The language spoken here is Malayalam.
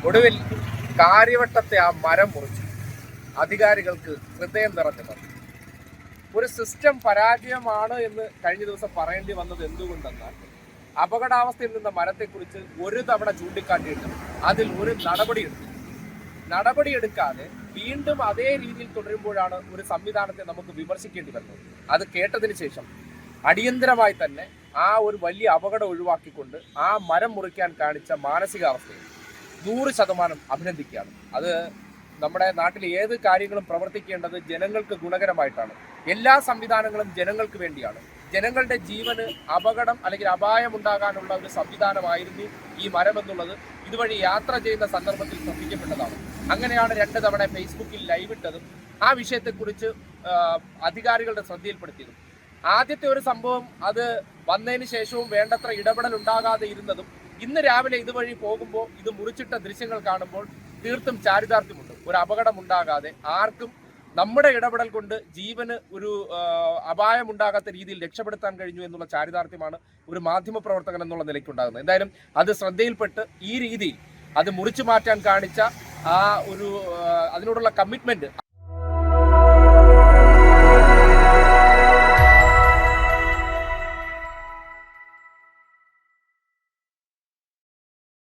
ഒടുവിൽ കാര്യവട്ടത്തെ ആ മരം മുറിച്ചു. അധികാരികൾക്ക് ഹൃദയം നിറഞ്ഞത്. ഒരു സിസ്റ്റം പരാജയമാണ് എന്ന് കഴിഞ്ഞ ദിവസം പറയേണ്ടി വന്നത് എന്തുകൊണ്ടെന്നാൽ അപകടാവസ്ഥയിൽ നിന്ന മരത്തെക്കുറിച്ച് ഒരു തവണ ചൂണ്ടിക്കാട്ടിയിട്ട് അതിൽ ഒരു നടപടിയെടുക്കാതെ വീണ്ടും അതേ രീതിയിൽ തുടരുമ്പോഴാണ് ഒരു സംവിധാനത്തെ നമുക്ക് വിമർശിക്കേണ്ടി വരുന്നത്. അത് കേട്ടതിന് ശേഷം അടിയന്തരമായി തന്നെ ആ ഒരു വലിയ അപകടം ഒഴിവാക്കിക്കൊണ്ട് ആ മരം മുറിക്കാൻ കാണിച്ച മാനസികാവസ്ഥയെ 100% അഭിനന്ദിക്കുകയാണ്. അത് നമ്മുടെ നാട്ടിലെ ഏത് കാര്യങ്ങളും പ്രവർത്തിക്കേണ്ടത് ജനങ്ങൾക്ക് ഗുണകരമായിട്ടാണ്. എല്ലാ സംവിധാനങ്ങളും ജനങ്ങൾക്ക് വേണ്ടിയാണ്. ജനങ്ങളുടെ ജീവന് അപകടം അല്ലെങ്കിൽ അപായം ഉണ്ടാകാനുള്ള ഒരു സംവിധാനമായിരുന്നു ഈ മരം എന്നുള്ളത് ഇതുവഴി യാത്ര ചെയ്യുന്ന സന്ദർഭത്തിൽ ശ്രദ്ധിക്കപ്പെട്ടതാണ്. അങ്ങനെയാണ് 2 തവണ ഫേസ്ബുക്കിൽ ലൈവ് ഇട്ടതും ആ വിഷയത്തെക്കുറിച്ച് അധികാരികളുടെ ശ്രദ്ധയിൽപ്പെടുത്തിയതും. ആദ്യത്തെ ഒരു സംഭവം അത് വന്നതിന് ശേഷവും വേണ്ടത്ര ഇടപെടൽ ഉണ്ടാകാതെ ഇരുന്നതും ഇന്ന് രാവിലെ ഇതുവഴി പോകുമ്പോൾ ഇത് മുറിച്ചിട്ട ദൃശ്യങ്ങൾ കാണുമ്പോൾ തീർത്തും ചാരിതാർത്ഥ്യമുണ്ട്. ഒരു അപകടം ഉണ്ടാകാതെ ആർക്കും നമ്മുടെ ഇടപെടൽ കൊണ്ട് ജീവന് ഒരു അപായം ഉണ്ടാകാത്ത രീതിയിൽ രക്ഷപ്പെടുത്താൻ കഴിഞ്ഞു എന്നുള്ള ചാരിതാർത്ഥ്യമാണ് ഒരു മാധ്യമ പ്രവർത്തകൻ എന്നുള്ള നിലയ്ക്കുണ്ടാകുന്നത്. എന്തായാലും അത് ശ്രദ്ധയിൽപ്പെട്ട് ഈ രീതിയിൽ അത് മുറിച്ചു മാറ്റാൻ കാണിച്ച ആ ഒരു അതിനോടുള്ള കമ്മിറ്റ്മെന്റ്